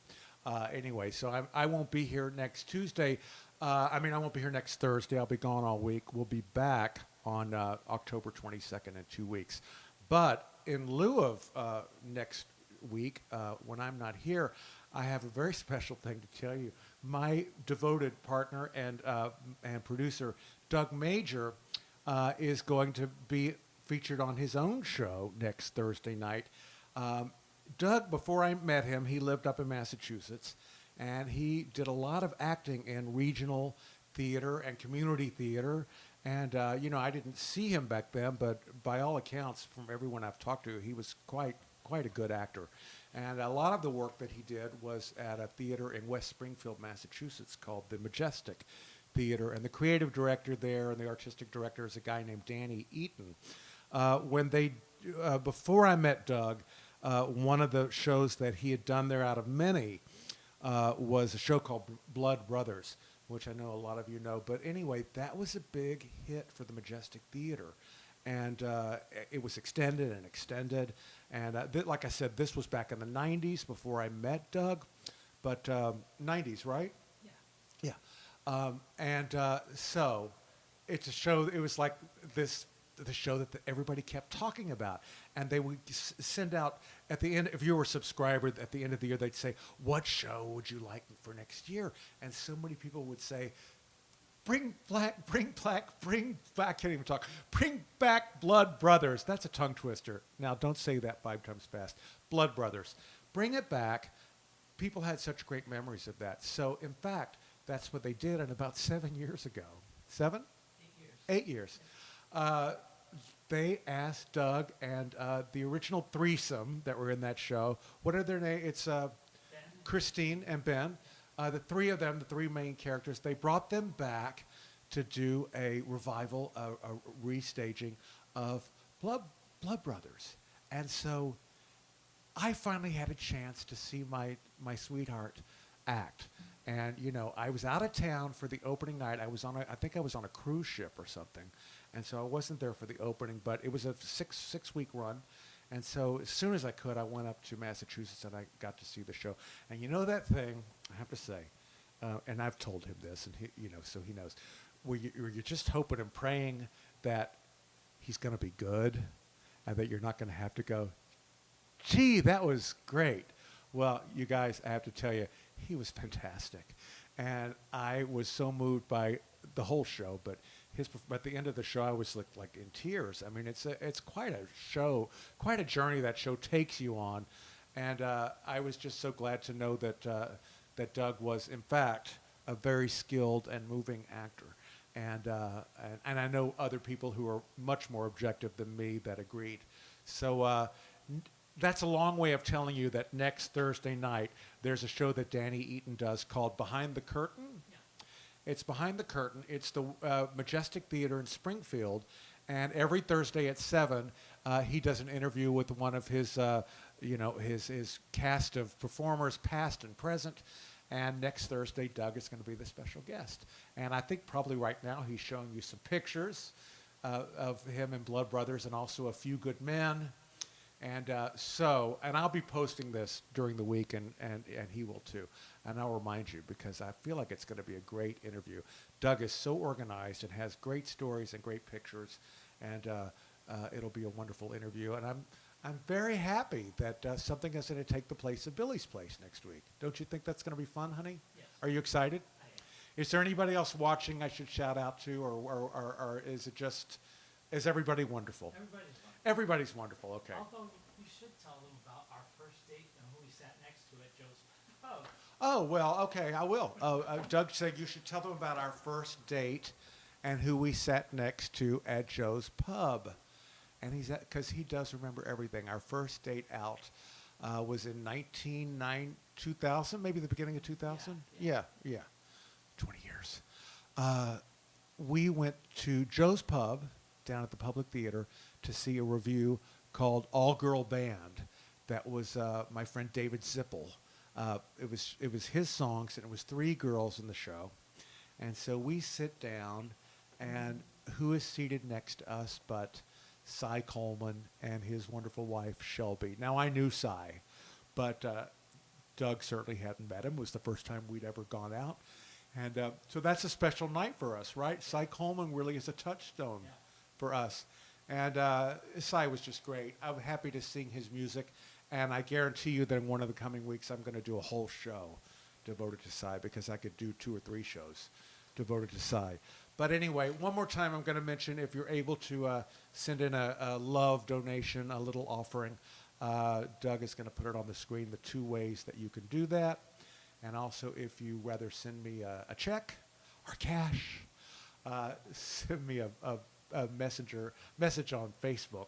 Anyway, so I won't be here next Tuesday. I won't be here next Thursday. I'll be gone all week. We'll be back on October 22nd in 2 weeks. But in lieu of next week, when I'm not here, I have a very special thing to tell you. My devoted partner and producer, Doug Major, is going to be featured on his own show next Thursday night. Doug, before I met him, he lived up in Massachusetts, and he did a lot of acting in regional theater and community theater. And, I didn't see him back then, but by all accounts, from everyone I've talked to, he was quite a good actor. And a lot of the work that he did was at a theater in West Springfield, Massachusetts called the Majestic Theater. And the creative director there and the artistic director is a guy named Danny Eaton. Before I met Doug, one of the shows that he had done there out of many was a show called Blood Brothers, which I know a lot of you know. But anyway, that was a big hit for the Majestic Theater. And it was extended. And like I said, this was back in the 90s before I met Doug. But 90s, right? Yeah. Yeah. So it's a show, it was like the show that everybody kept talking about. And they would send out at the end, if you were a subscriber, at the end of the year, they'd say, what show would you like for next year? And so many people would say, bring back, I can't even talk, bring back Blood Brothers. That's a tongue twister. Now, don't say that 5 times fast. Blood Brothers. Bring it back. People had such great memories of that. So, in fact, that's what they did, and about 7 years ago. 7? 8 years. They asked Doug and the original threesome that were in that show. What are their names? It's Christine and Ben. The three of them, the 3 main characters, they brought them back to do a revival, a restaging of Blood Brothers. And so I finally had a chance to see my sweetheart act. And, I was out of town for the opening night. I think I was on a cruise ship or something. And so I wasn't there for the opening, but it was a six-week run. And so as soon as I could, I went up to Massachusetts and I got to see the show. And you know that thing, I have to say, and I've told him this, and so he knows, where you're just hoping and praying that he's going to be good and that you're not going to have to go, gee, that was great. Well, you guys, I have to tell you, he was fantastic. And I was so moved by the whole show, but at the end of the show, I was like in tears. I mean, it's quite a show, quite a journey that show takes you on, and I was just so glad to know that Doug was, in fact, a very skilled and moving actor, and I know other people who are much more objective than me that agreed. So that's a long way of telling you that next Thursday night there's a show that Danny Eaton does called Behind the Curtain. Yeah. It's Behind the Curtain. It's the Majestic Theater in Springfield, and every Thursday at 7, he does an interview with one of his, his cast of performers, past and present. And next Thursday, Doug is going to be the special guest. And I think probably right now he's showing you some pictures of him and Blood Brothers and also A Few Good Men. And and I'll be posting this during the week, and he will too. And I'll remind you because I feel like it's going to be a great interview. Doug is so organized and has great stories and great pictures, and it'll be a wonderful interview. And I'm very happy that something is going to take the place of Billy's Place next week. Don't you think that's going to be fun, honey? Yes. Are you excited? I am. Is there anybody else watching I should shout out to, or is it just, is everybody wonderful? Everybody's wonderful, okay. Although we should tell them about our first date and who we sat next to at Joe's pub. Oh, well, okay, I will. Doug said you should tell them about our first date and who we sat next to at Joe's pub. And because he does remember everything. Our first date out was in 2000, maybe the beginning of 2000? Yeah. 20 years. We went to Joe's pub down at the Public Theater to see a review called All Girl Band. That was my friend David Zippel. It was his songs, and it was 3 girls in the show. And so we sit down, and who is seated next to us but Cy Coleman and his wonderful wife, Shelby. Now, I knew Cy, but Doug certainly hadn't met him. It was the first time we'd ever gone out. And so that's a special night for us, right? Cy Coleman really is a touchstone for us. And Cy was just great. I'm happy to sing his music. And I guarantee you that in one of the coming weeks, I'm going to do a whole show devoted to Cy, because I could do 2 or 3 shows devoted to Cy. But anyway, one more time, I'm going to mention if you're able to send in a love donation, a little offering, Doug is going to put it on the screen, the 2 ways that you can do that. And also, if you rather send me a check or cash, send me a message on Facebook,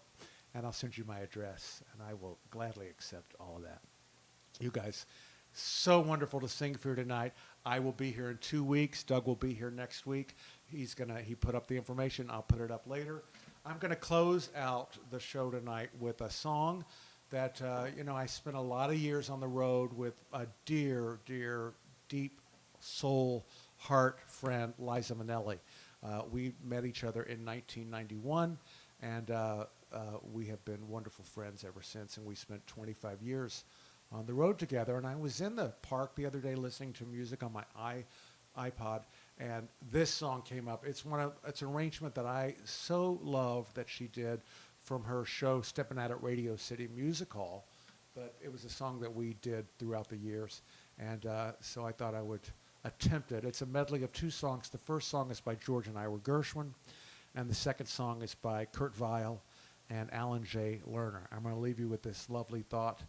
and I'll send you my address, and I will gladly accept all of that. You guys, so wonderful to sing for you tonight. I will be here in 2 weeks. Doug will be here next week. He put up the information. I'll put it up later. I'm going to close out the show tonight with a song that, I spent a lot of years on the road with a dear, dear, deep soul heart friend, Liza Minnelli. We met each other in 1991, and we have been wonderful friends ever since, and we spent 25 years on the road together. And I was in the park the other day listening to music on my iPod, and this song came up. It's an arrangement that I so love that she did from her show Steppin' Out at Radio City Music Hall, but it was a song that we did throughout the years, and so I thought I would attempt it. It's a medley of 2 songs. The first song is by George and Ira Gershwin, and the second song is by Kurt Weill and Alan J. Lerner. I'm going to leave you with this lovely thought,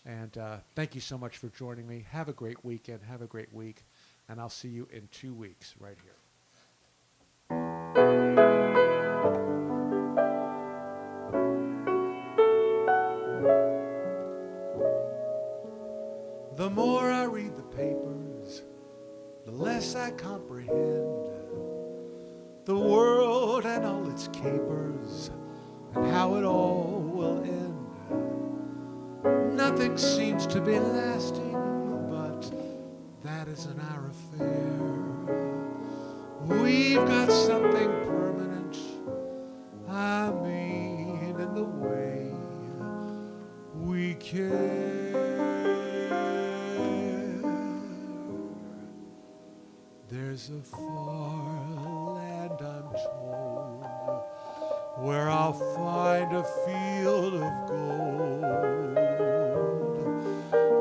and thank you so much for joining me. Have a great weekend. Have a great week. And I'll see you in 2 weeks right here. The more I read the papers, the less I comprehend the world and all its capers and how it all will end. Nothing seems to be lasting, but that isn't our affair. We've got something permanent, I mean in the way we care. There's a far land, I'm told, where I'll find a field of gold.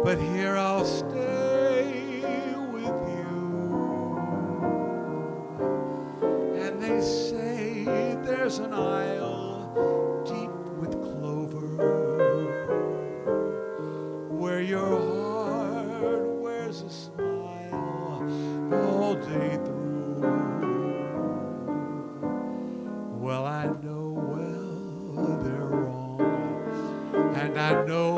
But here I'll stay with you. And they say there's an isle deep with clover, where your heart wears a smile all day through. Well, I know well they're wrong, and I know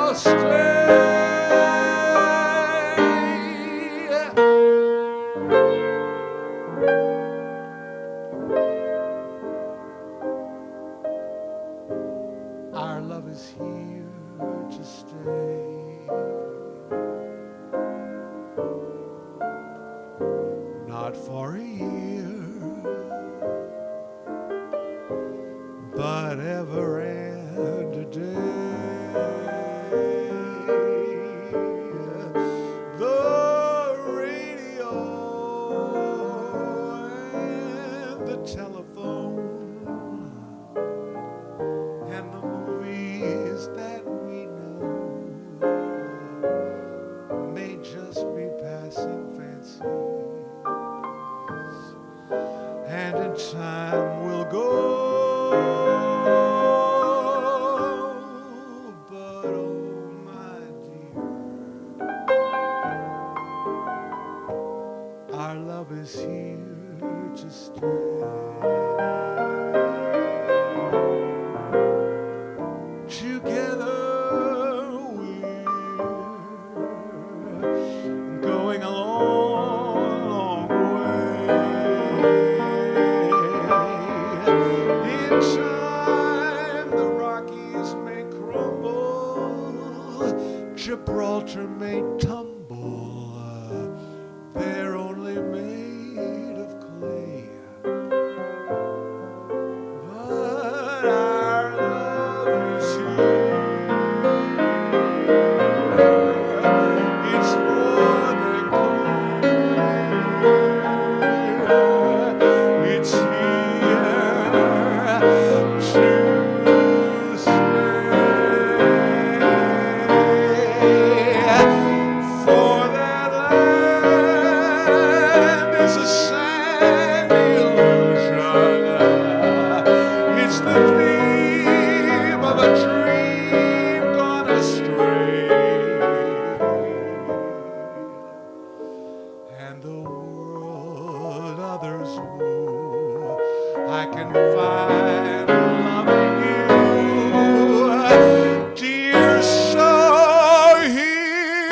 I'll stay. Our love is here to stay. Not for a year, but ever and a day. The radio and the telephone and the movies that we know may just be passing fancies, and in time we'll go. But oh my dear, our love is here to stay. Together we're going a long, long way. In time the Rockies may crumble, Gibraltar may tumble, they're only made of clay. But our love is here. It's more than clear. It's here to stay. For that land is a sandy illusion. It's the theme of a dream gone astray. And the world others woo, I can find loving you, dear. So here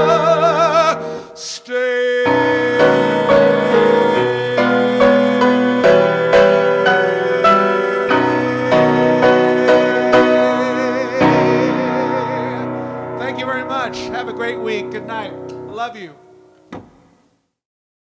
I'll stay. Thank you very much. Have a great week. Good night. I love you.